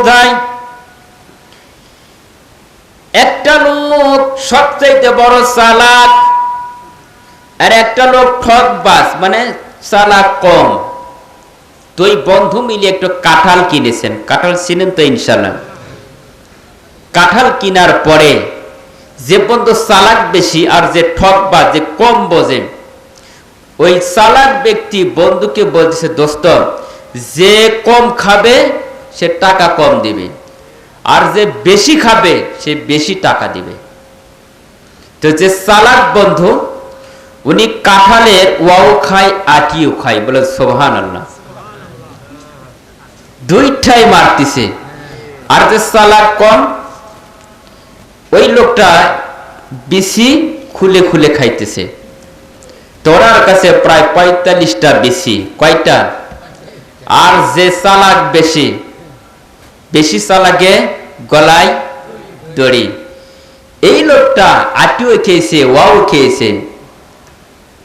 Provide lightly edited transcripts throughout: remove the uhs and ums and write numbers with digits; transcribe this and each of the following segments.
বোঝায়। একটা লোক সবচাইতে বড় চালাক, আর একটা লোক ঠকবাজ, মানে চালাক কম। দুই বন্ধু মিলে একটু কাঁঠাল কিনেছেন। কাঁঠাল চিনেন তো ইনশাল্লাহ। কাঁঠাল কিনার পরে যে বন্ধু চালাক বেশি আর যে ঠকবাজ, যে কম বোঝে, ওই চালাক ব্যক্তি বন্ধুকে বলতেছে, দোস্ত যে কম খাবে সে টাকা কম দিবে, আর যে বেশি খাবে সে বেশি টাকা দিবে। তো যে চালাক বন্ধু উনি কাঁঠালের ওয়াও খায় আটিও খায়, বলে সুবহানাল্লাহ, দুইটাই মারতেছে। আর যে চালাক কম ওই লোকটা বেশি খুলে খুলে খাইতেছে। তোরার কাছে প্রায় 45টা বেশি, কয়টা? আর যে চালাক বেশি, বেশি চালাকে গলায় দড়ি। এই লোকটা আটিও খেয়েছে, ওয়াও খেয়েছে।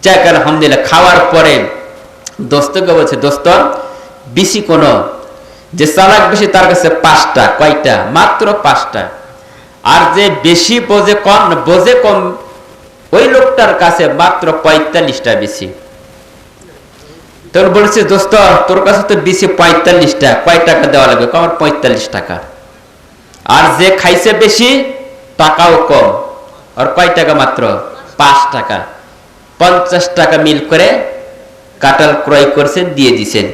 যাক আলহামদুলিল্লাহ। খাওয়ার পরে দোস্তকে বলছে, দোস্ত বেশি কোন, যে চালাক বেশি তার কাছে 5টা, কয়টা? মাত্র 5টা। আর যে বেশি বোঝে কম ওই লোকটার কাছে মাত্র 45টা বেশি। তোর বলছে, দোস্ত তোর কাছে তো বেশি 45টা, কয় টাকা দেওয়া লাগবে? আমার 45 টাকা। আর যে খাইছে বেশি, টাকাও কম, আর কয় টাকা? মাত্র 5 টাকা। 50 টাকা মিল করে কাঁঠাল ক্রয় করছেন, দিয়ে দিছেন।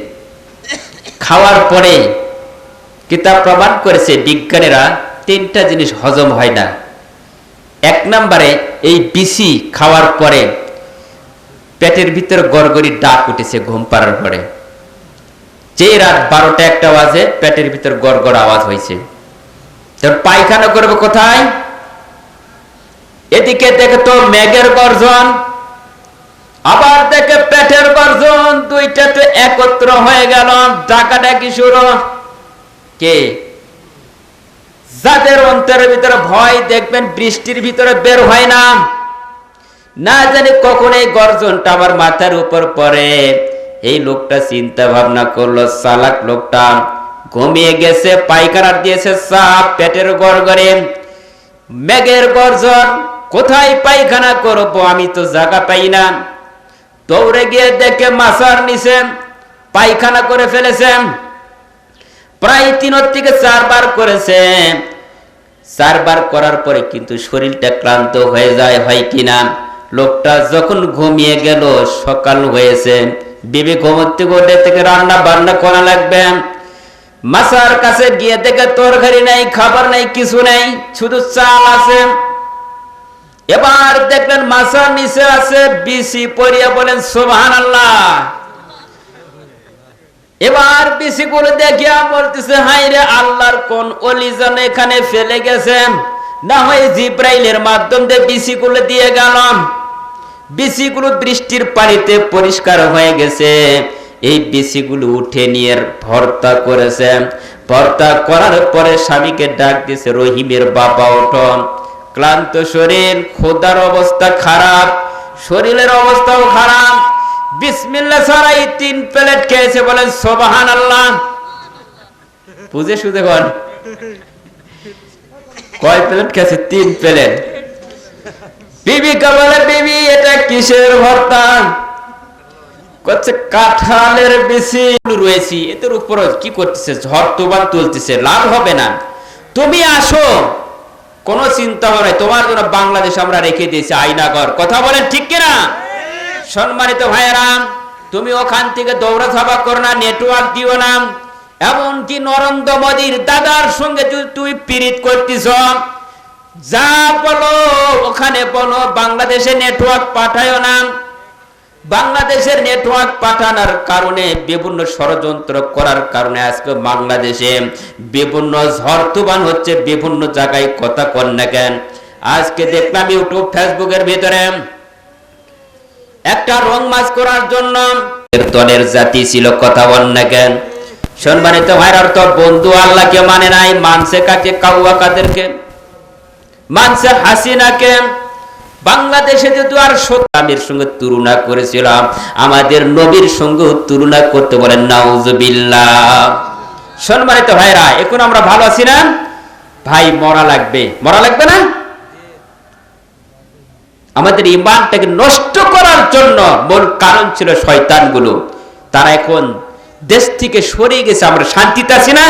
খাওয়ার পরে কিতাব প্রমাণ করেছে বিজ্ঞানীরা 3টা জিনিস হজম হয় না। 1 নম্বরে এই বিসি খাওয়ার পরে পেটের ভিতর গড়গড়ি ডাক উঠেছে ঘুম পাড়ার পরে। যে রাত 12টা 1টা বাজে পেটের ভিতর গড়গড় আওয়াজ হয়েছে। তোর পায়খানা করবে কোথায়? এদিকে দেখে তো মেঘের গর্জন, আবার দেখে পেটের গর্জন, দুইটা তো একত্র হয়ে গেল। ডাকাডাকি শুরু। কে? যাদের অন্তরের ভিতরে ভয়, দেখবেন বৃষ্টির ভিতরে বের হয় না, না জানি কখন এই গর্জনটা আমার মাথার উপর পড়ে। এই লোকটা চিন্তা ভাবনা করলো, চালাক লোকটা ঘুমিয়ে গেছে, পায়খানা দিয়েছে চাপ, পেটের গড়গড়ে, মেঘের গর্জন, কোথায় পায়খানা করবো, আমি তো জায়গা পাই না। দৌড়ে গিয়ে দেখে মাছার নিচে পায়খানা করে ফেলেছে। প্রায় 3 থেকে 4 বার করেছে। 4 বার করার পরে কিন্তু শরীরটা ক্লান্ত হয়ে যায়, হয় কিনা। লোকটা যখন ঘুমিয়ে গেল, সকাল হয়েছে। বিবি ঘুমোতে ঘটে থেকে রান্না বান্না করা লাগবে। মাছার কাছে গিয়ে দেখে তরকারি নাই, খাবার নাই, কিছু নাই, শুধু চাল আছে। এবার দেখলেন মাছার নিচে আছে বিসি পড়িয়া, বলেন সুবহানাল্লাহ। এবার বিসি গুলো দেখিয়া বলতেছে, হাই রে আল্লাহর কোন ওলি যেন এখানে ফেলে গেছেন, না হয় জিব্রাইলের মাধ্যম দিয়ে বিসি গুলো দিয়ে গেলাম। বিসি গুলো বৃষ্টির পানিতে পরিষ্কার হয়ে গেছে। এই বিসি গুলো উঠে নিয়ে ভর্তা করেছে। ভর্তা করার পরে স্বামীকে ডাক দিয়েছে, রহিমের বাবা ওঠো, ক্লান্ত শরীর, খোদার অবস্থা খারাপ, শরীরের অবস্থাও খারাপ। বিসমিল্লাহ ছাড়াই 3 প্লেট খেয়েছে, বলেন সুবহানাল্লাহ। বুঝে শুধু বল, কয় প্লেট খেয়েছে? 3 প্লেট। বিবিকে বলে, বিবি এটা কিসের ভর্তা? করছে কাঁঠালের বিসি রয়েছি, এদের উপর কি করতেছে, ঝড় তুফান তুলতেছে, লাভ হবে না, তুমি আসো, কোন চিন্তা হবে না, তোমার জন্য বাংলাদেশ আমরা রেখে দিয়েছি আয়নাঘর। কথা বলেন ঠিক কিনা? সম্মানিত ভাইয়েরা, তুমি ওখান থেকে দৌড়া ধাপা করো না, নেটওয়ার্ক দিও না। এমনকি নরেন্দ্র মোদীর দাদার সঙ্গে যদি তুই পীড়িত করতেছ, যা বলো ওখানে বলো, বাংলাদেশে নেটওয়ার্ক পাঠায় না। বাংলাদেশের নেটওয়ার্ক পাঠানোর কারণে, বিভিন্ন ষড়যন্ত্র করার কারণে আজকে বাংলাদেশে বিভিন্ন ঝড় তুফান হচ্ছে, বিভিন্ন জায়গায় কথা কন না কেন। আজকে দেখলাম ইউটিউব ফেসবুকের ভিতরে একটা রং মাছ করার জন্য দলের জাতি ছিল, কথা বল না কেন। সম্মানিত ভাইরা, তো বন্ধু আল্লাহকে মানে নাই, মানছে কাকে? কাউয়া কাদেরকে মানছে? হাসিনাকে। বাংলাদেশে যদি আর সত্যের সঙ্গে তুলনা করেছিলাম, আমাদের নবীর সঙ্গে তুলনা করতে বলেন নাউজুবিল্লাহ। সম্মানিত ভাইরা, এখন আমরা ভালো আছি না ভাই? মরা লাগবে, মরা লাগবে না? আমাদের ঈমানটাকে নষ্ট করার জন্য মূল কারণ ছিল শয়তানগুলো। তারা এখন দেশ থেকে সরে গেছে, আমরা শান্তিতে আছি না?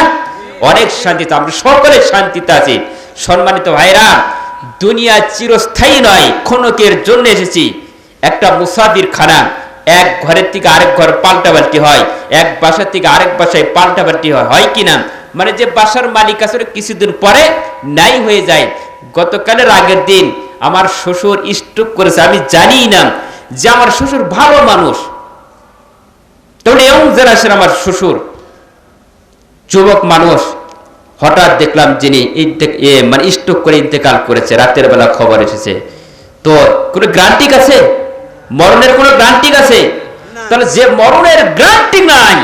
অনেক শান্তিতে, আমরা সকলে শান্তিতে আছি। সম্মানিত ভাইরা, দুনিয়া চিরস্থায়ী নয়, ক্ষণিকের জন্য এসেছি। একটা মুসাফির খানা, এক ঘরের থেকে আরেক ঘর পাল্টাপাল্টি হয়, এক বাসা থেকে আরেক বাসায় পাল্টাপাল্টি হয়, হয় কিনা? মানে যে বাসার মালিক আছে কিছুদিন পরে নাই হয়ে যায়। গতকালের আগের দিন আমার শ্বশুর স্ট্রোক করেছে, আমি জানি না যে আমার শ্বশুর ভালো মানুষ। তখন এমন জেনারেশন আমার শ্বশুর, যুবক মানুষ, হঠাৎ দেখলাম যিনি মানে স্ট্রোক করে ইন্তেকাল করেছে, রাতের বেলা খবর এসেছে। তো কোনো গ্যারান্টি আছে? মরণের কোনো গ্যারান্টি আছে? তাহলে যে মরণের গ্যারান্টি নাই,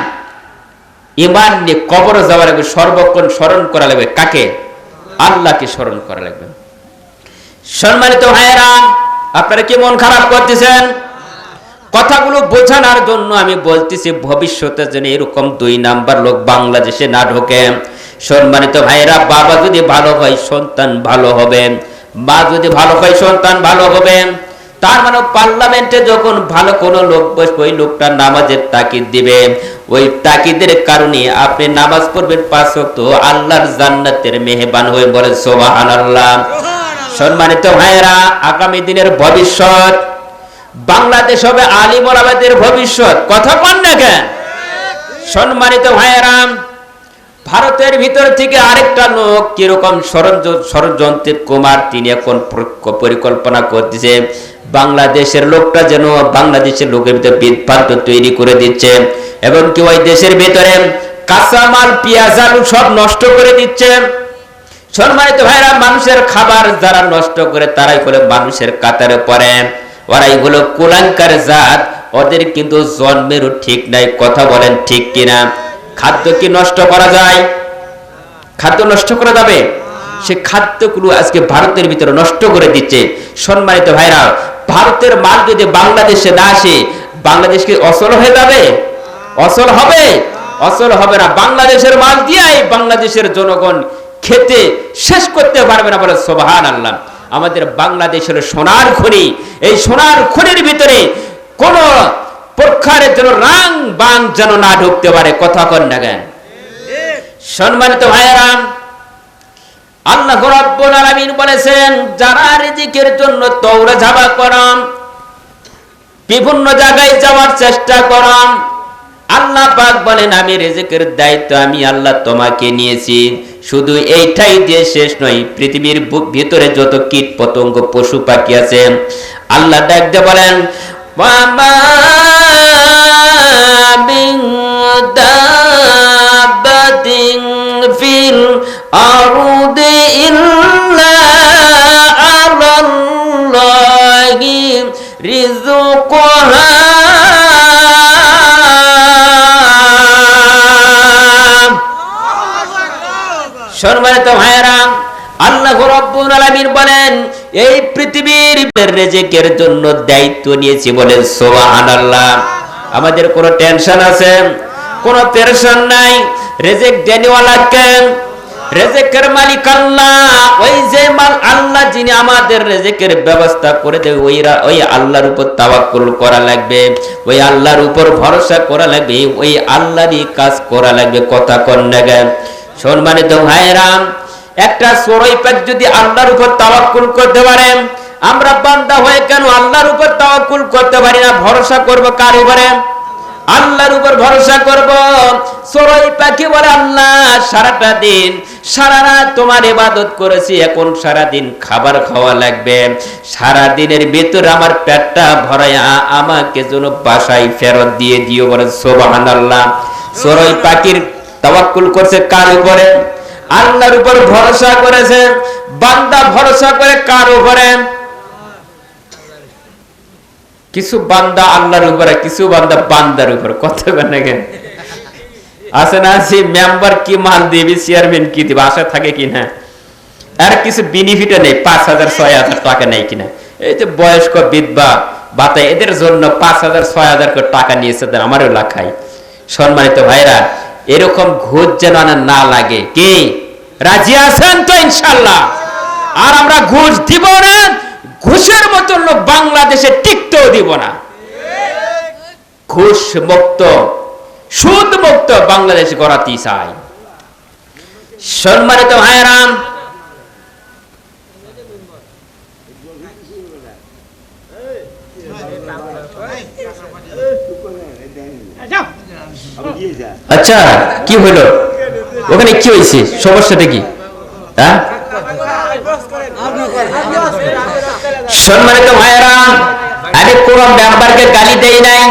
ঈমান নিয়ে কবরে যাওয়ার আগে সর্বক্ষণ স্মরণ করা লাগবে কাকে? আল্লাহকে স্মরণ করা লাগবে। সম্মানিত ভাইয়েরা, আপনারা কি মন খারাপ করতেছেন? কথাগুলো বোঝানোর জন্য আমি বলতেছি, ভবিষ্যতে যেন এরকম 2 নাম্বার লোক বাংলাদেশে না ঢোকে। সম্মানিত ভাইয়েরা, বাবা যদি ভালো হয় সন্তান ভালো হবে, মা যদি ভালো হয় সন্তান ভালো হবে। তার মানে পার্লামেন্টে যখন ভালো কোনো লোক বসবে, ওই লোকটা নামাজের তাকিদ দিবে, ওই তাকিদের কারণে আপনি নামাজ পড়বেন 5 ওয়াক্ত, আল্লাহর জান্নাতের মেহমান হয়ে বলেন সুবহানাল্লাহ। সম্মানিত ভাইয়েরা, আগামী দিনের ভবিষ্যৎ বাংলাদেশ হবে আলিম ওলামাদের ভবিষ্যৎ। কথা বল না কেন? সম্মানিত ভাইয়েরা, ভারতের ভিতর থেকে আরেকটা লোক কিরকম ষড়যন্ত্রের কুমার, তিনি এখন পরিকল্পনা করতেছে বাংলাদেশের লোকটা যেন বাংলাদেশের লোকের ভিতরে বিভ্রান্ত তৈরি করে দিচ্ছে, এবং কি ওই দেশের ভিতরে কাঁচামাল পেঁয়াজ আলু সব নষ্ট করে দিচ্ছে। সম্মানিত ভাইরা, মানুষের খাবার যারা নষ্ট করে তারাই হলো মানুষের কাতারে পড়ে, ওরাই হলো কুলাঙ্কার জাত, ওদের কিন্তু জন্মেরও ঠিক নাই। কথা বলেন ঠিক কিনা? খাদ্য কি নষ্ট করা যায়? খাদ্য নষ্ট করা যাবে? সে খাদ্যগুলো আজকে ভারতের ভিতরে নষ্ট করে দিচ্ছে। সম্মানিত ভাইরা, ভারতের মাল যদি বাংলাদেশে না আসে, বাংলাদেশ কি অচল হয়ে যাবে? অচল হবে? অচল হবে না। বাংলাদেশের মাল দিয়ে বাংলাদেশের জনগণ খেতে শেষ করতে পারবে না, বলে সুবহানাল্লাহ। আমাদের বাংলাদেশের সোনার খনি, এই সোনার খনির ভিতরে কোন প্রকারের জন্য রাং বাং যেন না ঢুকতে পারে। কথা কন না কেন? সম্মানিত ভাইয়েরা, আল্লাহ রাব্বুল আলামিন বলেছেন, যারা রিজিকের জন্য দৌড়াঝাঁপ করম, বিভিন্ন জায়গায় যাওয়ার চেষ্টা করম, আল্লাহ পাক বলেন আমি রিজিকের দায়িত্ব আমি আল্লাহ তোমাকে নিয়েছি। শুধু এইটাই দিয়ে শেষ নয়, পৃথিবীর ভিতরে যত কীট পতঙ্গ পশু পাখি আছে, আল্লাহ ডাক দিয়ে বলেন ওয়ামা মিন দাব্বাতিন ফিল আরদি ইল্লা আলাল্লাহি রিজকুহা। সম্মানিত ভাইয়েরা, আল্লাহ রাব্বুল আলামিন বলেন এই পৃথিবীর রিজিকের জন্য দায়িত্ব নিয়েছি, বলেন সুবহানাল্লাহ। আমাদের কোনো টেনশন আছে? কোনো পেরেশান নাই। রিজিক দেনেওয়ালা কে? রিজিকের মালিক আল্লাহ। ওই যে আল্লাহ যিনি আমাদের রিজিকের ব্যবস্থা করে দেবে, ওই আল্লাহর উপর তাওয়াক্কুল করা লাগবে, ওই আল্লাহর উপর ভরসা করা লাগবে, ওই আল্লাহরই কাজ করা লাগবে। কথা কন না কেন? সম্মানিত ভাইয়েরা, একটা চড়ুই পাখি যদি আল্লাহর উপর তাওয়াক্কুল করতে পারে, আমরা বান্দা হয়ে কেন আল্লাহর উপর তাওয়াক্কুল করতে পারি না? ভরসা করব কার উপরে? আল্লাহর উপর ভরসা করব। চড়ুই পাখি বলে আল্লাহ সারাটা দিন সারা রাত তোমার ইবাদত করেছি, এখন সারা দিন খাবার খাওয়া লাগবে, সারা দিনের ভিতর আমার পেটটা ভরায়া আমাকে যেন বাসায় ফেরত দিয়ে দিও, বলে সুবহানাল্লাহ। চড়ুই পাখির তাওয়াক্কুল করছে কার উপরে? আল্লাহর উপর ভরসা করেছে। বান্দা ভরসা করে কার উপরে? কিছু বান্দা আল্লাহর উপরে, কিছু বান্দা বান্দার উপর। কত নাকি আছে না? যে মেম্বার কি মাল দিবি, চেয়ারম্যান কি দিবে, আশা থাকে কিনা? আর কিছু বেনিফিটও নেই, 5,000 6,000 টাকা নেই কিনা। এই যে বয়স্ক বিধবা ভাতা, এদের জন্য 5,000 6,000 টাকা নিয়েছে আমার এলাকায়। সম্মানিত ভাইরা, এরকম ঘুষ যেন না লাগে। কি রাজি আছেন তো ইনশাআল্লাহ? আর আমরা ঘুষ দিব না, ঘুষের মতো লোক বাংলাদেশে টিকতেও দিব না। ঘুষ মুক্ত, সুদ মুক্ত বাংলাদেশ গড়াতে চাই। সম্মানিত ভাইরাম, আচ্ছা কি হলো ওখানে, কি হয়েছে, সমস্যাটা কি? হ্যাঁ সম্মানিত ভাইয়েরা, আমি কোন মেম্বারকে গালি দেই নাই।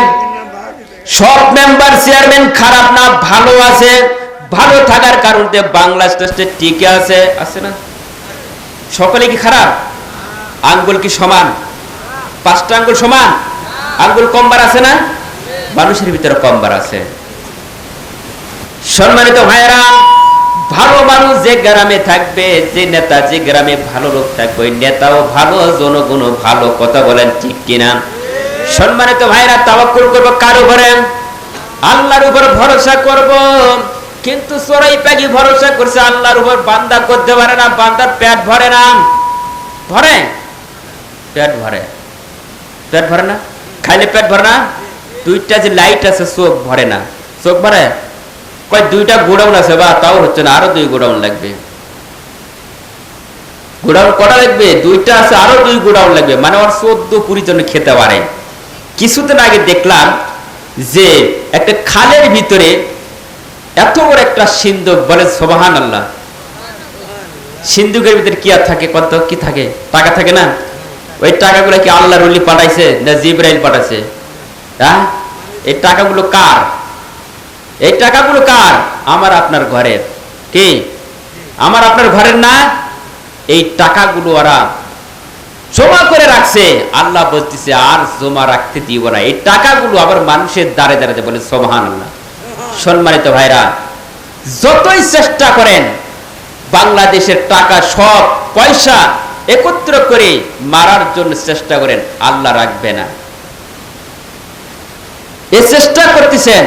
সব মেম্বার চেয়ারম্যান খারাপ না, ভালো আছে। ভালো থাকার কারণে বাংলাদেশ টিকে আছে, আছে না? সকলে কি খারাপ? আঙ্গুল কি সমান? 5টা আঙ্গুল সমান? আঙ্গুল কমবার আছে না? মানুষের ভিতরে কমবার আছে। সম্মানিত ভাইয়েরা, ভালো মানুষ যে গ্রামে থাকবে, যে নেতা যে গ্রামে ভালো লোক থাকবে, ওই নেতাও ভালো, জনগণও ভালো। কথা বলেন ঠিক কিনা? সম্মানিত ভাইরা, তাওয়াক্কুল করব কার উপরে? আল্লাহর উপর ভরসা করব। কিন্তু চোরাই পাখি ভরসা করছে আল্লাহর উপর, বান্দা করতে পারে না। বান্দার পেট ভরে না। ভরে? পেট ভরে? পেট ভরে না? খাইলে পেট ভরে না? 2টা যে লাইট আছে চোখ ভরে না। চোখ ভরে? কয় 2টা গোডাউন আছে, বা তাও হচ্ছে না, আরো 2 গোডাউন লাগবে। গোডাউন কটা লাগবে? 2টা আছে, আরো 2 গোডাউন লাগবে। মানে ওর 14 পুরি জন্য খেতে পারে। কিছুদিন আগে দেখলাম যে একটা খালের ভিতরে এত বড় একটা সিন্ধুক, বলে সুবহানাল্লাহ। সিন্ধুকের ভিতরে কি আর থাকে? কত কি থাকে? টাকা থাকে না? ওই টাকাগুলো কি আল্লাহর ওলি পাঠাইছে না জিবরাইল পাঠাইছে? হ্যাঁ, এই টাকাগুলো কার? এই টাকাগুলো কার? আমার আপনার ঘরের। কি আমার আপনার ঘরের না? এই টাকাগুলো ওরা জমা করে রাখছে। আল্লাহ বলতেছে আর জমা রাখতে দিব না। এই টাকাগুলো আবার মানুষের দ্বারে দ্বারে, বলে সুবহানাল্লাহ। সম্মানিত ভাইরা, যতই চেষ্টা করেন বাংলাদেশের টাকা সব পয়সা একত্র করে মারার জন্য চেষ্টা করেন, আল্লাহ রাখবে না। এই চেষ্টা করতেছেন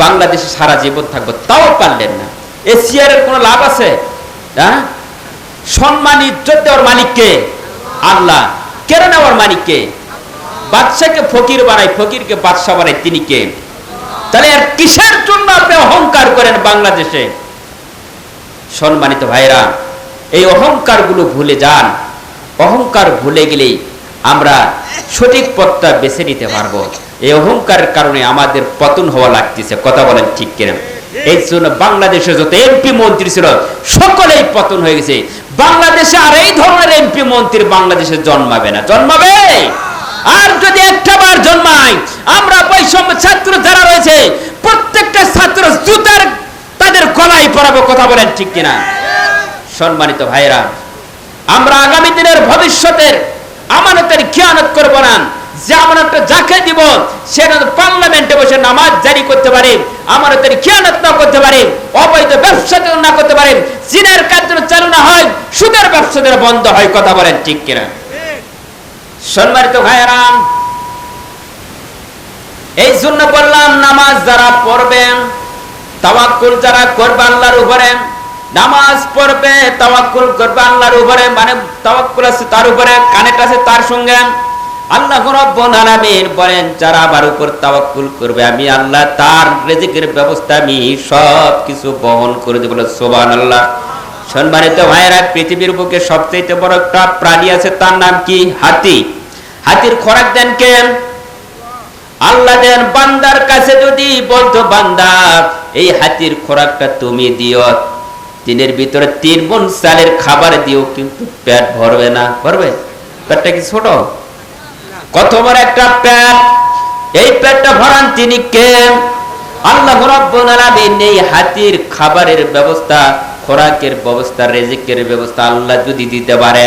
বাংলাদেশে সারা জীবন থাকবো, তাও পারলেন না। এই চেয়ারের কোনো লাভ আছে? হ্যাঁ, সম্মান ইজ্জত দেওয়ার মালিককে আল্লাহ, কেড়ে নেওয়ার মালিককে। বাদশাকে ফকির বানায়, ফকিরকে বাদশা বানায়, তিনি কে? তাহলে আর কিসের জন্য আপনি অহংকার করেন বাংলাদেশে? সম্মানিত ভাইরা, এই অহংকার গুলো ভুলে যান। অহংকার ভুলে গেলেই আমরা সঠিক পথটা বেছে নিতে পারবো। এই অহংকারের কারণে আমাদের পতন হওয়া লাগতেছে। কথা বলেন ঠিক কিনা? এই জন্য বাংলাদেশে যত এমপি মন্ত্রী ছিল সকলেই পতন হয়ে গেছে। বাংলাদেশে আর এই ধরনের এমপি মন্ত্রী বাংলাদেশে জন্মাবে না। জন্মাবে? আর যদি একটা বার জন্মায়, আমরা বৈষম্য ছাত্র যারা রয়েছে প্রত্যেকটা ছাত্র জুতার তাদের গলায় পরাবো। কথা বলেন ঠিক কিনা? সম্মানিত ভাইরা, আমরা আগামী দিনের ভবিষ্যতের আমানতের খেয়ানত করব না। যে আমানতটা যাকে দিব সে পার্লামেন্টে বসে নামাজ জারি করতে পারে, আমানতের খেয়ানত না করতে পারে, অবৈধ ব্যবসা না করতে পারে, জিনের কাজ চালু না হয়, সুদের ব্যবসা বন্ধ হয়। কথা বলেন ঠিক কিনা? সম্মানিত ভাইরা, এই জন্য বললাম নামাজ যারা পড়বেন, তাওয়াক্কুল যারা করবে আল্লাহর উপরে, নামাজ পড়বে তাওয়াক্কুল করবে আল্লাহর উপরে, মানে তাওয়াক্কুল আছে তার উপরে, কানেক্ট আছে তার সঙ্গে। আল্লাহ রাব্বুল আলামিন বলেন যারা আমার উপর তাওয়াক্কুল করবে, আমি আল্লাহ তার রিজিকের ব্যবস্থা আমি সব কিছু বহন করে দেব। সুবহানাল্লাহ। সম্মানিত ভাইরা, পৃথিবীর বুকে সবচেয়ে বড় একটা প্রাণী আছে, তার নাম কি? হাতি। হাতির খোরাক দেন কে? আল্লাহ দেন। বান্দার কাছে যদি বলতো বান্দা এই হাতির খোরাকটা তুমি দিও, দিনের ভিতরে 3 মণ চালের খাবার দিও, কিন্তু পেট ভরবে না। ভরবে? পেটটা কি ছোট? কত বড় একটা পেট! এই পেটটা ভরান তিনি কে? আল্লাহ রাব্বুল আলামিন। এই হাতির খাবারের ব্যবস্থা, খোরাকের ব্যবস্থা, রিজিকের ব্যবস্থা আল্লাহ যদি দিতে পারে,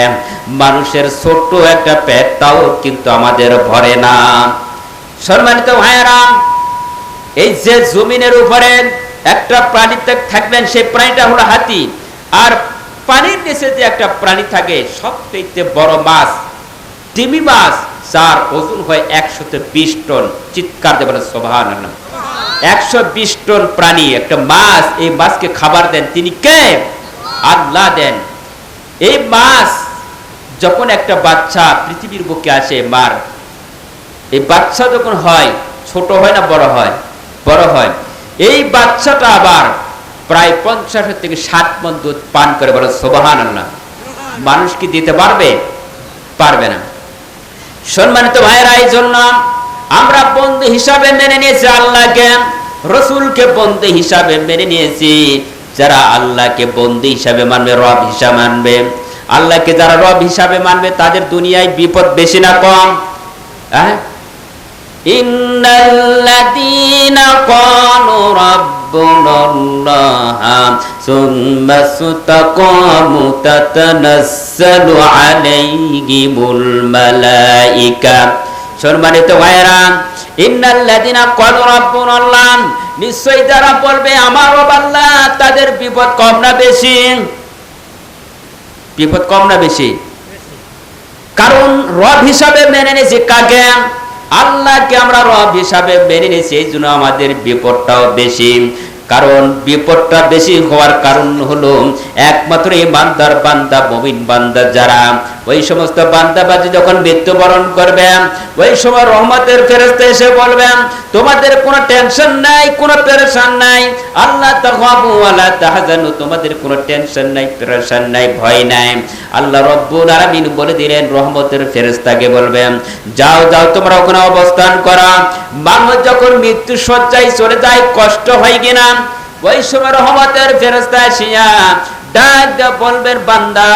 মানুষের ছোট একটা পেট তাও কিন্তু আমাদের ভরে না। সম্মানিত ভাইয়েরা, এই যে জমিনের উপরে একটা প্রাণী থাকবেন, সেই প্রাণীটা হলো হাতি। আর পানির নিচে যে একটা প্রাণী থাকে সবচেয়ে বড় মাছ, তিমি মাছ, যার ওজন হয় 120 টন। চিৎকার দেবেন সুবহানাল্লাহ। 120 টন প্রাণী, একটা মাছ, এই মাছকে খাবার দেন তিনি কে? আল্লাহ দেন। এই মাছ যখন একটা বাচ্চা পৃথিবীর বুকে আসে মার, এই বাচ্চা যখন হয়, ছোট হয় না বড় হয়? বড় হয়। এই বাচ্চাটা আবার প্রায় 50 থেকে 60 মণ দুধ পান করে, বলে সুবহানাল্লাহ। মানুষ কি দিতে পারবে? পারবে না। সম্মানিত ভাইরা, এই জন্য আমরা বন্ধু হিসাবে মেনে নিয়েছি আল্লাহকে, রসুলকে বন্ধু হিসাবে মেনে নিয়েছি। যারা আল্লাহকে বন্ধু হিসাবে মানবে, রব হিসাবে মানবে, আল্লাহকে যারা রব হিসাবে মানবে, তাদের দুনিয়ায় বিপদ বেশি না কম? ইন্নাল্লাযীনা ক্বালু রাব্বুনাল্লাহ সুম্মা ইসতাকামু তাতানাজ্জালু আলাইহিমুল মালায়েকা। সম্মানিত ভাইরা, ইন্নাল্লাযীনা ক্বালু রাব্বুনাল্লাহ, নিশ্চয়ই যারা বলবে আমার রব আল্লাহ, তাদের বিপদ কম না বেশি? বিপদ কম না বেশি? কারণ রব হিসাবে মেনে নিয়েছি কাকে? আল্লাহকে আমরা রব হিসাবে মেনে নিয়েছি, এই জন্য আমাদের বিপদটাও বেশি। কারণ বিপদটা বেশি হওয়ার কারণ হলো একমাত্র ইমানদার বান্দা, মুমিন বান্দা যারা, ওই সমস্ত বান্দাবাজি যখন মৃত্যুবরণ করবে, ওই সময় রহমতের ফেরেশতা এসে বলবেন তোমাদের কোনো টেনশন নাই, কোনো পেরেশান নাই, আল্লাহ তাখাফু ওয়ালা তাহজানু, তোমাদের কোনো টেনশন নাই, পেরেশান নাই, ভয় নাই। আল্লাহ রাব্বুল আলামিন বলে দিলেন রহমতের ফেরেশতাকে বলবেন যাও যাও তোমরা ওখানে অবস্থান করো। মানুষ যখন মৃত্যু শয্যায় চলে যায় কষ্ট হয় কিনা? ওই সময় রহমতের ফেরেশতা আসিয়া ডাক দিয়ে বলবেন বান্দা,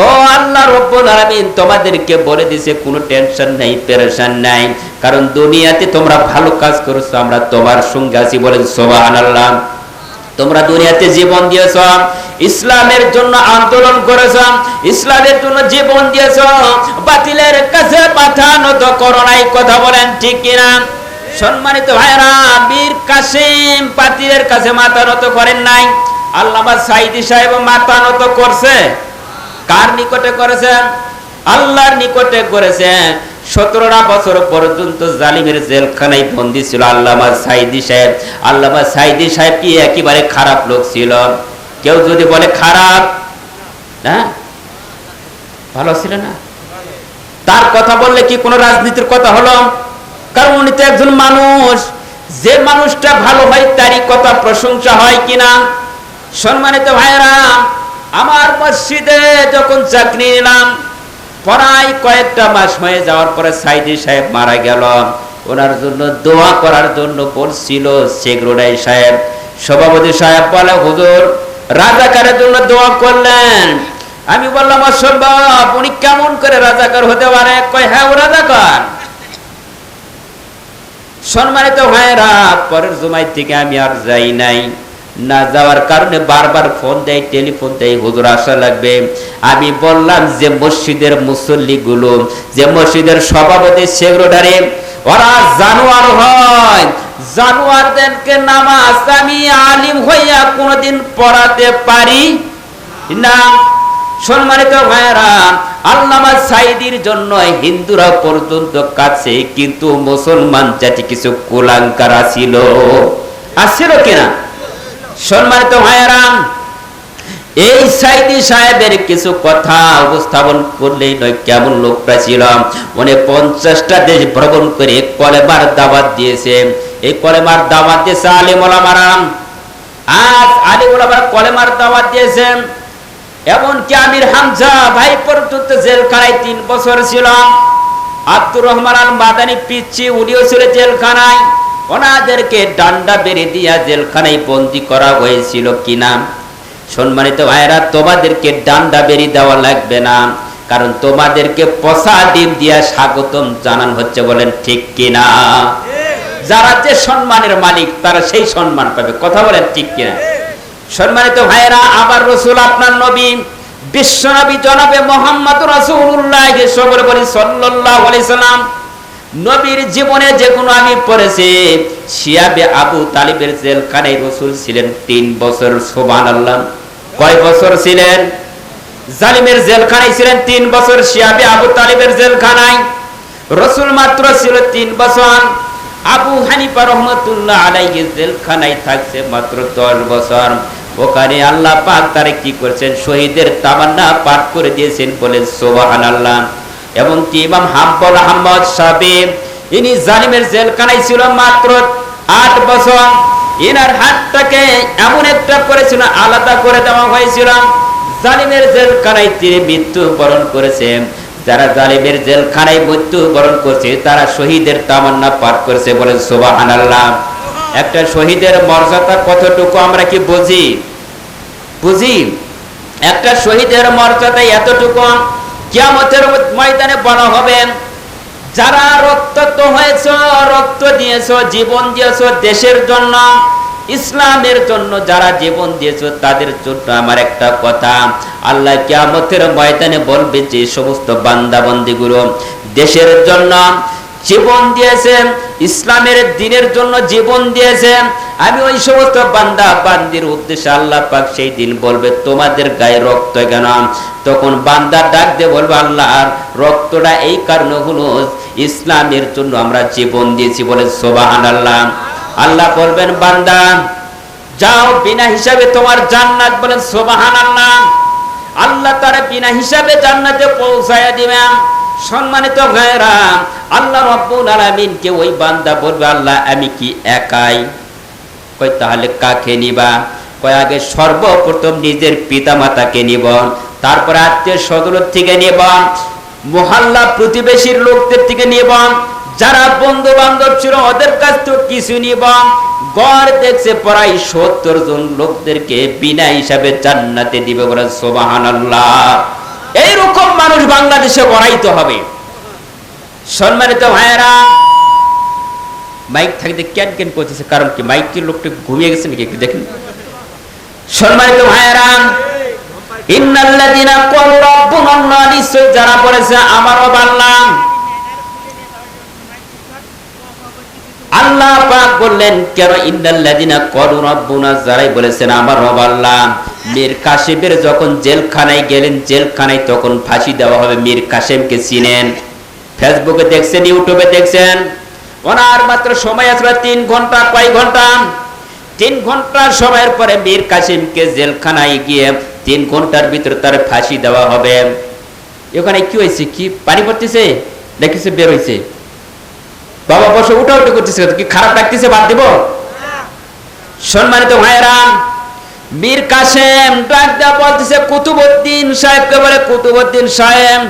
ও আল্লাহ রাব্বুল আলামিন তোমাদেরকে বলে দিয়েছে কোনো টেনশন নাই, পেরেশান নাই, কারণ দুনিয়াতে তোমরা ভালো কাজ করেছো, আমরা তোমার সঙ্গে আছি। বলেন সুবহানাল্লাহ। তোমরা দুনিয়াতে জীবন দিয়েছ, ইসলামের জন্য আন্দোলন করেছ, ইসলামের জন্য জীবন দিয়েছ, বাতিলের কাছে মাথা নত করো নাই। কথা বলেন ঠিক কিনা? সম্মানিত ভাইরা, মীর কাসেম বাতিলের কাছে মাথা নত করেন নাই, আল্লামা সাঈদী সাহেব মাথা নত করছে। কার নিকটে করেছেন? আল্লাহর নিকটে করেছেন। 17টা বছর পর্যন্ত জালিমের জেলখানায় বন্দী ছিল আল্লামা সাঈদী সাহেব। আল্লামা সাঈদী সাহেব কি একেবারে খারাপ লোক ছিল? কেউ যদি বলে খারাপ, হ্যাঁ, ভালো ছিল না? তার কথা বললে কি কোনো রাজনীতির কথা হলো? কারণ উনি তো একজন মানুষ, যে মানুষটা ভালো হয় তারই কথা প্রশংসা হয় কিনা? সম্মানিত ভাইরা, আমার মসজিদে যখন চাকরি নিলাম, প্রায় কয়েকটা মাস হয়ে যাওয়ার পরে সাঈদী সাহেব মারা গেল। ওনার জন্য দোয়া করার জন্য বলছিল সেক্রেটারি সাহেব, সভাপতি সাহেব বলে হুজুর রাজাকারের জন্য দোয়া করলেন। আমি বললাম অসম্ভব, উনি কেমন করে রাজাকার হতে পারে? কয় হ্যাঁ ও রাজাকার। সম্মানিত ভাইরা, পরের জুমায় থেকে আমি আর যাই নাই। না যাওয়ার কারণে বারবার ফোন দেয়, টেলিফোন দেয়, হুজুর আসা লাগবে। আমি বললাম যে মসজিদের মুসল্লি গুলো, যে মসজিদের সভাপতি সেক্রেটারি, ওরা জানোয়ার হয়, জানোয়ারদেরকে নামাজ আমি আলিম হইয়া কোনদিন পড়াতে পারি না। সম্মানিত ভাইরা, আল্লামা সাঈদীর জন্য হিন্দুরা পর্যন্ত কাছে, কিন্তু মুসলমান জাতি কিছু কুলাঙ্কার আসিল কিনা? সম্মানিত ভাইরা, এই সাঈদী সাহেবের কিছু কথা উপস্থাপন করলেই নয়, কেমন লোকটা ছিল। উনি 50টা দেশ ভ্রমণ করে কলেমার দাওয়াত দিয়েছে। এই কলেমার দাওয়াত দিয়েছে আলেম ওলামারা। আজ আলেম ওলামারা কলেমার দাওয়াত দিয়েছেন। এমনকি আমির হামজা ভাই পর্যন্ত জেলখানায় 3 বছর ছিল। আব্দুর রহমান আল মাদানী পিচ্চি, উনিও ছিল জেলখানায়। ওনাদেরকে ডান্ডা বেড়ে দিয়া জেলখানায় বন্দী করা হয়েছিল কিনা? সম্মানিত ভাইরা, তোমাদেরকে ডান্ডা বেড়ে দেওয়া লাগবে না, কারণ তোমাদেরকে পচা ডিম দিয়া স্বাগতম জানানো হচ্ছে। বলেন ঠিক কিনা? যারা যে সম্মানের মালিক তারা সেই সম্মান পাবে। কথা বলেন ঠিক কিনা? সম্মানিত ভাইরা, আবার রাসূল আপনার নবী বিশ্ব নবী জনাবে মুহাম্মদ রাসূলুল্লাহ সাল্লাল্লাহু আলাইহি সাল্লাম নবীর জীবনে যেগুলো আমি পড়েছি, শিয়াবে আবু তালিবের জেলখানায় রাসূল ছিলেন 3 বছর। সুবহানাল্লাহ। কয় বছর ছিলেন? জালিমের জেলখানায় ছিলেন 3 বছর। শিয়াবে আবু তালিবের জেলখানায় রাসূল মাত্র ছিল 3 বছর। আবু হানিফা রাহমাতুল্লাহ আলাইহি জেলখানায় থাকছে মাত্র 10 বছর। ওখানে আল্লাহ পাক তারে কি করেছেন, শহীদের তামান্না পাঠ করে দিয়েছেন, বলেন সুবহানাল্লাহ। এবং কি ইমাম হাম্বল আহমদ শাফি, ইনি জালিমের জেলখানায় ছিল মাত্র 8 বছর। ইনার হাতটাকে এমন একটা করেছিল, আলাদা করে দেওয়া হয়েছিল। জালিমের জেলখানায় তিনি মৃত্যুবরণ করেছেন। যারা জালিমের জেলখানায় মৃত্যুবরণ করছে তারা শহীদের তামান্না পাঠ করেছে, বলেন সুবহানাল্লাহ। একটা শহীদের মর্যাদা কতটুকু আমরা কি বুঝি? একটা শহীদের মর্যাদা এতটুকু, কিয়ামতের ময়দানে বলা হবে, যারা রক্তাক্ত হয়েছে, রক্ত দিয়েছো, জীবন দিয়েছো দেশের জন্য, ইসলামের জন্য যারা জীবন দিয়েছো তাদের জন্য আমার একটা কথা, আল্লাহ কিয়ামতের ময়দানে বলবে যে সমস্ত বান্দা বান্দীগুলো দেশের জন্য জীবন দিয়েছে, ইসলামের দ্বীনের জন্য জীবন দিয়েছে, আমি ওই সমস্ত বান্দা বান্দির উদ্দেশ্যে আল্লাহ পাক সেই দিন বলবে তোমাদের গায়ে রক্ত কেন? তখন বান্দা ডাক দিয়ে বলবে আল্লাহ রক্তটা এই কারণে হলো ইসলামের জন্য আমরা জীবন দিয়েছি, বলে সুবহানাল্লাহ। আল্লাহ বলবেন বান্দা যাও বিনা হিসাবে তোমার জান্নাত, বলেন সুবহানাল্লাহ। আল্লাহ তারা বিনা হিসাবে জান্নাতে পৌঁছায়া দিবেন। সম্মানিত ভাইরা, আল্লাহ রাব্বুল আলামিন কে ওই বান্দা বলবে আল্লাহ আমি কি একাই? কই তাহলে কাকে নিবা? কয় আগে সর্বপ্রথম নিজের পিতামাতাকে নিব, তারপর আত্মীয় স্বজনের থেকে নিব, মহল্লা প্রতিবেশীর লোকদের থেকে নিব, যারা বন্ধু বান্ধব ছিল ওদের কাছ থেকে কিছু নিব। গড় দেখছে প্রায় 70 জন লোকদেরকে বিনা হিসাবে জান্নাতে দিবে, বলেন সুবহানাল্লাহ। এইরকম মানুষ বাংলাদেশে গড়াইতে হবে। সম্মানিত ভাইয়েরা, মাইক থাকতে ক্যান ক্যান করতেছে, কারণ কি মাইকের লোকটা ঘুমিয়ে গেছে নাকি একটু দেখেন। সম্মানিত ভাইয়েরা, ইন্নাল্লাযীনা ক্বালু রাব্বুনাল্লাহ, নিশ্চয় যারা বলেছে আমার রব আল্লাহ। আল্লাহ পাক বললেন কেন ইন্নাল্লাযীনা ক্বালু রাব্বুনা, যারাই বলেছেন আমার রব আল্লাহ। মীর কাসেমের যখন জেলখানায় গেলেন, জেলখানায় তখন ফাঁসি দেওয়া হবে। মীর কাসেমকে চিনেন, ফেসবুকে দেখছেন, ইউটিউবে দেখছেন। ওনার মাত্র সময় আছে 3 ঘন্টা। কয় ঘন্টা? 3 ঘন্টার সময়ের পরে মীর কাসেমকে জেলখানায় গিয়ে 3 ঘন্টার ভিতরে তার ফাঁসি দেওয়া হবে। এখানে কি হয়েছে? কি পানি পড়তেছে দেখেছে, বের হয়েছে বাবা, বসে উঠা উঠে করতেছে, কি খারাপ লাগতেছে? বাদ দিব? সম্মানিত ভাইয়েরা, মীর কাসেম ডাক দেওয়া বলতেছে কুতুবউদ্দিন সাহেবকে, বলে কুতুবউদ্দিন সাহেব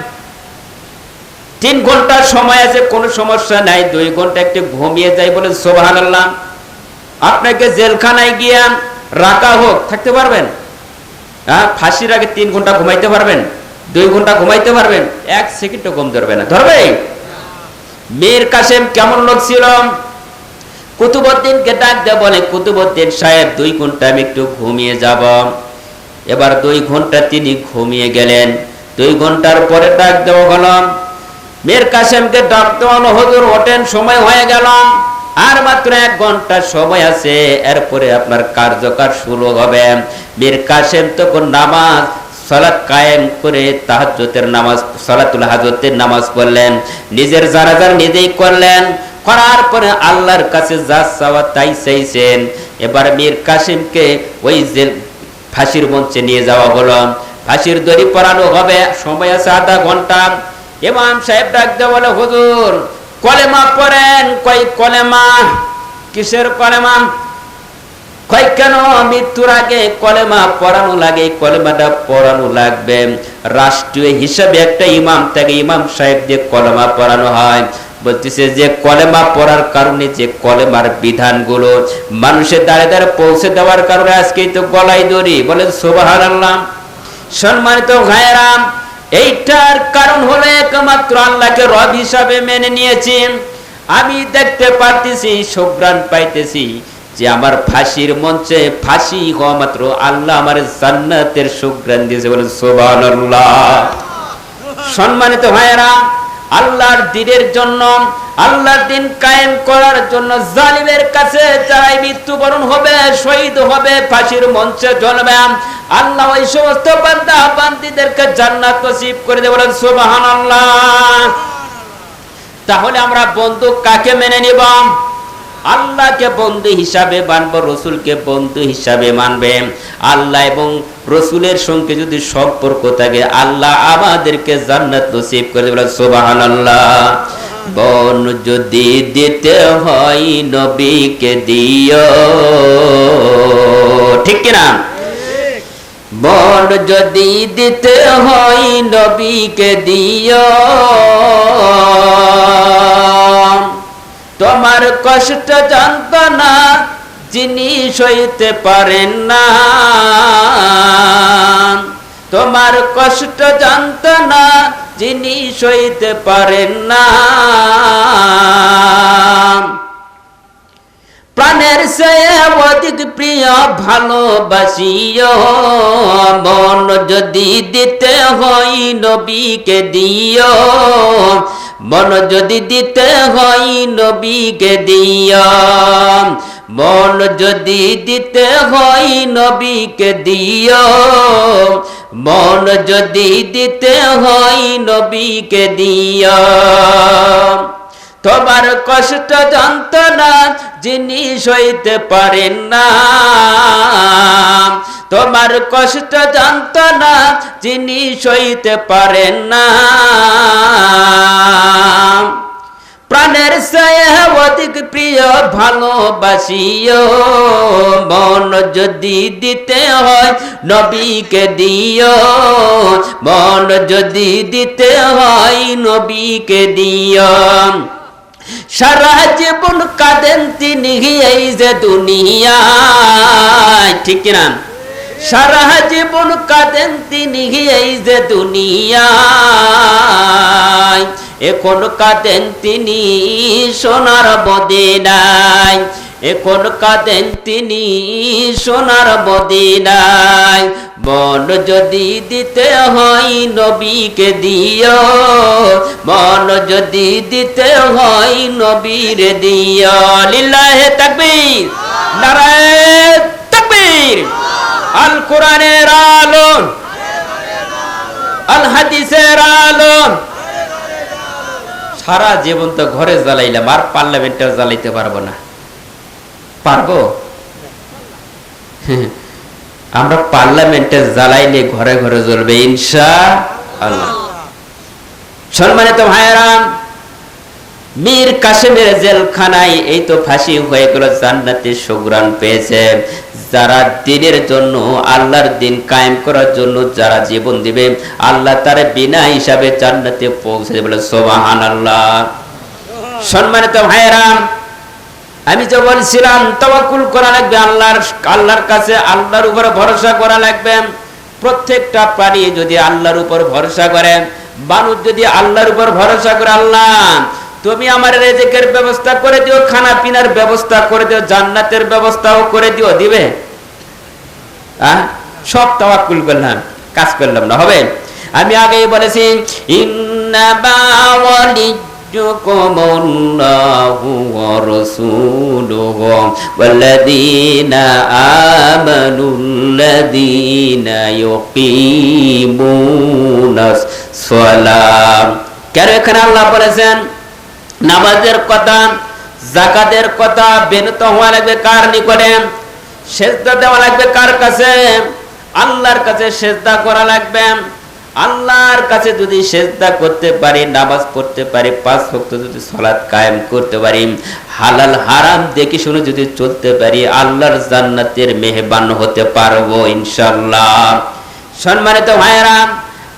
3 ঘন্টার সময় আছে, কোনো সমস্যা নাই, 2 ঘন্টা একটু ঘুমিয়ে যাই, বলে সুবহানাল্লাহ। আপনাকে জেলখানায় গিয়ে রাখা হোক, থাকতে পারবেন? হ্যাঁ, ফাঁসির আগে 3 ঘন্টা ঘুমাইতে পারবেন? 2 ঘন্টা ঘুমাইতে পারবেন? 1 সেকেন্ডও ঘুম ধরবে না? ধরবে? মীর কাসেম কেমন লোক ছিল? কুতুবউদ্দিনকে ডাক দেয়া বলে কুতুবউদ্দিন সাহেব 2 ঘন্টা আমি একটু ঘুমিয়ে যাব। এবার 2 ঘন্টা তিনি ঘুমিয়ে গেলেন। 2 ঘন্টার পরে ডাক দেওয়া হলো, মীর কাসেমকে ডাক দেওয়া হলো, হুজুর ওঠেন, সময় হয়ে গেল, আর মাত্র 1 ঘন্টা সময় আছে, এরপরে আপনার কার্যকর শুরু হবে। মীর কাসেম তখন নামাজ সালাত কায়েম করে তাহাজ্জুদের নামাজ, সালাতুল হাজতের নামাজ পড়লেন, নিজের জানাজা নিজেই করলেন। করার পরে আল্লাহর কাছে যা চাওয়া তাই চাইছেন। এবার মীর কাসেমকে ওই জেল ফাঁসির মঞ্চে নিয়ে যাওয়া হলো, ফাঁসির দড়ি পরানো হবে, সময় আছে 1/2 ঘন্টা। ইমাম সাহেব ডাক দিয়ে বলে হুজুর কলেমা পড়েন। কই কলেমা? কিসের কলেমা? কই কেন মৃত্যুর আগে কলেমা পড়ানো লাগে? কলেমাটা পড়ানো লাগবে, রাষ্ট্রীয় হিসাবে একটা ইমাম থাকে, ইমাম সাহেব দিয়ে কলেমা পড়ানো হয়। বলতেছে যে কলেমা পড়ার কারণে, যে কলেমার বিধানগুলো মানুষের দ্বারে দ্বারে পৌঁছে দেওয়ার কারণে আজকেই তো গলায় দড়ি, বলেন সুবহানাল্লাহ। সম্মানিত ভাইয়েরা, এইটার কারণ হলো একমাত্র আল্লাহকে রব হিসাবে মেনে নিয়েছি। আমি দেখতে পারতেছি, সুঘ্রাণ পাইতেছি যে আমার ফাঁসির মঞ্চে ফাঁসি হওয়া মাত্র আল্লাহ আমার জান্নাতের সুঘ্রাণ দিয়েছে, বলেন সুবহানাল্লাহ। সম্মানিত ভাইয়েরা, আল্লাহর দ্বীনের জন্য, আল্লাহর দ্বীন কায়েম করার জন্য জালিমের কাছে যারাই মৃত্যুবরণ হবে, শহীদ হবে, ফাঁসির মঞ্চে জ্বলবে, আল্লাহ ওই সমস্ত বান্দা বান্দীদেরকে জান্নাত নসিব করে দেবে, বলেন সুবহানাল্লাহ। তাহলে আমরা বন্ধু কাকে মেনে নিব? আল্লাহকে বন্ধু হিসাবে মানবে, রসুলকে বন্ধু হিসাবে মানবে। আল্লাহ এবং রসুলের সঙ্গে যদি সম্পর্ক থাকে, আল্লাহ আমাদেরকে জান্নাত নসিব করে দেবে। সুবহানাল্লাহ। বন যদি দিতে হয় নবীকে দিও, ঠিক কিনা? বন যদি দিতে হয় নবীকে দিও, তোমার কষ্ট যন্ত্রণা যিনি সইতে পারেন না, তোমার কষ্ট যন্ত্রণা যিনি সইতে পারেন না। প্রাণের চেয়ে অধিক প্রিয় ভালোবাসিও, মন যদি দিতে হয় নবীকে দিও, মন যদি দিতে হয় নবীকে দিও, মন যদি দিতে হয় নবীকে দিও, মন যদি দিতে হয় নবীকে দিও। তোমার কষ্ট যন্ত্রণা যিনি সইতে পারেন না, তোমার কষ্ট যন্ত্রণা যিনি সইতে পারেন না। প্রাণের চেয়ে অধিক প্রিয় ভালোবাসিও, মন যদি দিতে হয় নবীকে দিও, মন যদি দিতে হয় নবীকে দিও। সারা জীবন কাঁদেন তিনি এই যে দুনিয়ায়, ঠিক কিনা? সারা জীবন কাঁদেন তিনি এই যে দুনিয়ায়, এখন কাঁদেন তিনি সোনার মদিনায়, এখন কাঁদেন তিনি সোনার মদিনায়। মন যদি দিতে হয় নবীকে দিও, মন যদি দিতে হয় নবীর দিও। লিল্লাহে তাকবীর, নারায়ে তাকবীর। আল কোরআনের আলো, আল হাদিসের আলো। সারা জীবন তো ঘরে জ্বালাইলাম, আর পার্লামেন্টে জ্বালাইতে পারবো না। পারবো? আমরা পার্লামেন্টে জ্বালাইলে ঘরে ঘরে জ্বলবে ইনশাআল্লাহ। সম্মানিত ভাইয়েরা, মীর কাসেমের জেলখানায় এই তো ফাঁসি হয়ে গেল, জান্নাতের সুঘ্রাণ পেয়েছে। যারা দ্বীনের জন্য, আল্লাহর দ্বীন কায়েম করার জন্য যারা জীবন দিবে, আল্লাহ তার বিনা হিসাবে জান্নাতে পৌঁছে দেবে। সুবহানাল্লাহ। সম্মানিত ভাইয়েরা, আমি যে বলছিলাম তাওয়াক্কুল করা লাগবে আল্লাহর কাছে, আল্লাহর উপর ভরসা করা লাগবে। প্রত্যেকটা প্রাণী যদি আল্লাহর উপর ভরসা করে, মানুষ যদি আল্লাহর উপর ভরসা করে, আল্লাহ তুমি আমার রিজিকের ব্যবস্থা করে দিও, খানা পিনার ব্যবস্থা করে দিও, জান্নাতের ব্যবস্থাও করে দিও, দিবে? সব তাওয়াক্কুল করলাম, কাজ করলাম না, হবে? আমি আগেই বলেছি, ইন্নামা ওয়ালিয়্যুকুমুল্লাহু ওয়া রাসূলুহু ওয়াল্লাযীনা আমানুল্লাযীনা ইউকিমুনাস সালাত। কেন এখানে আল্লাহ বলেছেন নামাজের কথা, যাকাতের কথা? বিনত হওয়া লাগবে কার নিকটে? সেজদা দেওয়া লাগবে কার কাছে? আল্লাহর কাছে সেজদা করা লাগবে। আল্লাহর কাছে যদি সেজদা করতে পারি, নামাজ পড়তে পারি, 5 ওয়াক্ত যদি সালাত কায়েম করতে পারি, হালাল হারাম দেখে শুনে যদি চলতে পারি, আল্লাহর জান্নাতের মেহমান হতে পারবো ইনশাআল্লাহ। সম্মানিত ভাইয়েরা,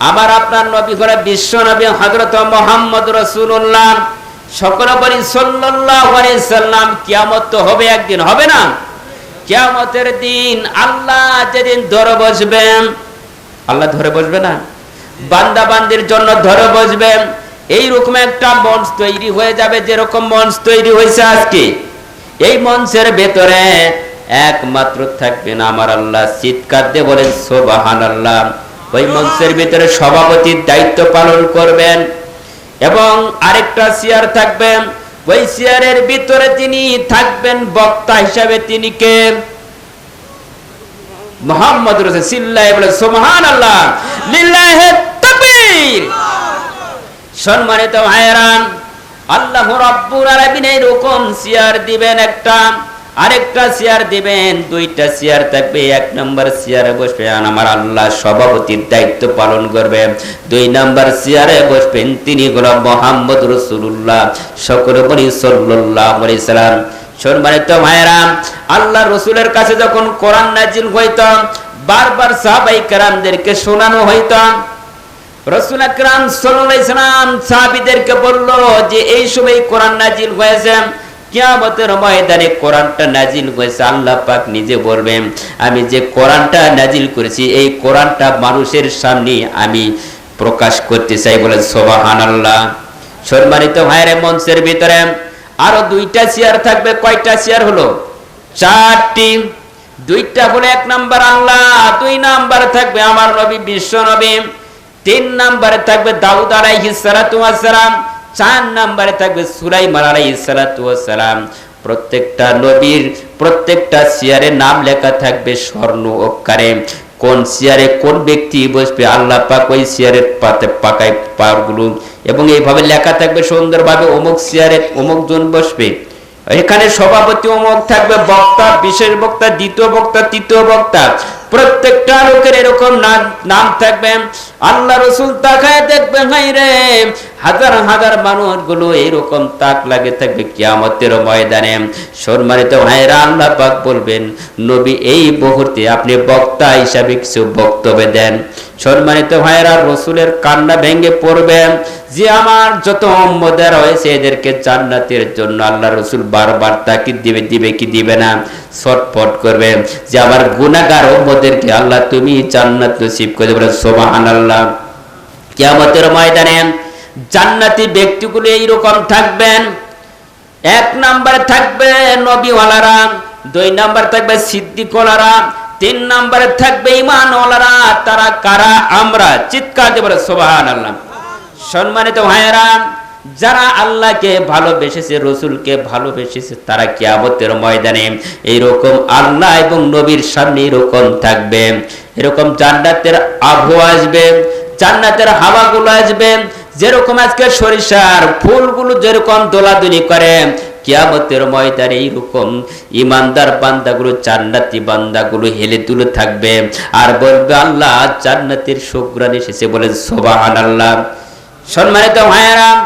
আমার আপনার নবী করে বিশ্ব নবী হযরত মুহাম্মদ রাসূলুল্লাহ, সকলে বলি সাল্লাল্লাহু আলাইহি সাল্লাম। কিয়ামত তো হবে একদিন, হবে না? কিয়ামতের দিন আল্লাহ যেদিন ধরে বসবেন, আল্লাহ ধরে বসবে না, বান্দা বান্দির জন্য ধরে বসবেন। এইরকম একটা মঞ্চ তৈরি হয়ে যাবে, যেরকম মঞ্চ তৈরি হয়েছে আজকে। এই মঞ্চের ভেতরে একমাত্র থাকবেন আমার আল্লাহ। চিৎকার দিয়ে বলেন সুবহানাল্লাহ। ওই মঞ্চের ভিতরে সভাপতির দায়িত্ব পালন করবেন এবং আরেকটা চেয়ার থাকবে। ওই চেয়ারের ভিতরে তিনি থাকবেন বক্তা হিসাবে। তিনি কে? মুহাম্মদ রাসূল সিল্লাল্লাহু আলাইহি ওয়াসাল্লাম। সুবহানাল্লাহ, লিল্লাহি তাকবীর। সম্মানিত ভাইয়েরা, আল্লাহ রাব্বুল আলামিন এরকম চেয়ার দিবেন একটা, আরেকটা চেয়ার দিবেন, দুইটা চেয়ার থাকবে। এক নম্বর চেয়ারে বসবে আমার আল্লাহ সভাপতির দায়িত্ব পালন করবে। দুই নম্বর চেয়ারে বসবেন তিনি হলো মুহাম্মদ রাসূলুল্লাহ সকলে বলি সাল্লাল্লাহু আলাইহি সাল্লাম। সম্মানিত ভাইরা, আল্লাহ রসুলের কাছে যখন কোরআন নাজিল হইতো বারবার সাহাবায়ে কেরামদেরকে শোনানো হইতো। রাসূল আকরাম সাল্লাল্লাহু আলাইহি সাল্লাম সাহাবীদেরকে বলল যে এই সময় কোরআন নাজিল হয়েছে, কিয়ামতের ময়দানে কোরআনটা নাজিল হয়েছে। আল্লাহ পাক নিজে বলবেন আমি যে কোরআনটা নাজিল করেছি এই কোরআনটা মানুষের সামনে আমি প্রকাশ করতে চাই, বলেন সুবহানাল্লাহ। সম্মানিত ভাইরা, মঞ্চের ভিতরে আরো দুইটা চেয়ার থাকবে। কয়টা চেয়ার হলো? চারটি। দুইটা হলো এক নাম্বার আল্লাহ, দুই নাম্বার থাকবে আমার নবী বিশ্ব নবী, তিন নাম্বারে থাকবে দাউদ আলাইহিস সালাতু ওয়াস সালাম, চার নাম্বারে থাকবে সুলাইমান আলাইহিস সালাতু ওয়াস সালাম। প্রত্যেকটা নবীর প্রত্যেকটা চেয়ারে নাম লেখা থাকবে স্বর্ণ অক্ষরে। কোন চেয়ারে কোন ব্যক্তি বসবে আল্লাহ পাক ওই চেয়ারের পাকায় পাগুলো এবং এইভাবে লেখা থাকবে সুন্দরভাবে অমুক চেয়ারে অমুক জন বসবে। এখানে সভাপতি অমুক থাকবে, বক্তা বিশেষ বক্তা, দ্বিতীয় বক্তা, তৃতীয় বক্তা, প্রত্যেকটা লোকের এরকম নাম থাকবে। আল্লাহ রসুল তাকায় দেখবেন হাই রে হাজার হাজার মানুষগুলো এরকম তাক লাগে থাকবে কিয়ামতের ময়দানে। সম্মানিত ভাইরা, আল্লাহ পাক বলবেন নবী এই মুহূর্তে আপনি বক্তা হিসাবে কিছু বক্তব্য দেন। সম্মানিত ভাইরা, রসুলের কান্না ভেঙে পড়বে যে আমার যত উম্মতের হয়েছে এদেরকে জান্নাতের জন্য আল্লাহ রসুল বারবার তাকিদ দিবে কি দিবে না, ছটফট করবে যে আমার গুনাহগার উম্মতদেরকে আল্লাহ তুমি জান্নাত নসিব করে দেবেন। সুবহানাল্লাহ। কিয়ামতের ময়দানে জান্নাতি ব্যক্তিগুলো এইরকম থাকবেন। এক নম্বরে থাকবে নবীওয়ালারা, দুই নম্বর থাকবে সিদ্দিকওয়ালারা, তিন নম্বরে থাকবে ঈমানওয়ালারা। তারা কারা? আমরা। চিৎকার দিয়ে বলে সুবহানাল্লাহ। সম্মানিত ভাইয়েরা, যারা আল্লাহকে ভালোবেসেছে রসুলকে ভালোবেসেছে তারা কিয়ামতের ময়দানে এইরকম আল্লাহ এবং নবীর সামনে এরকম থাকবে। এরকম জান্নাতের আবহাওয়া আসবে, জান্নাতের হাওয়াগুলো আসবে। যেরকম আজকে সরিষার ফুলগুলো যেরকম দোলাদুলি করে কিয়ামতের ময়দানে এইরকম ইমানদার বান্দাগুলো জান্নাতি বান্দাগুলো হেলে দুলে থাকবে আর বলবে আল্লাহ জান্নাতের সুঘ্রাণ এসেছে, বলেন সুবহানাল্লাহ। সম্মানিত ভাইয়েরা,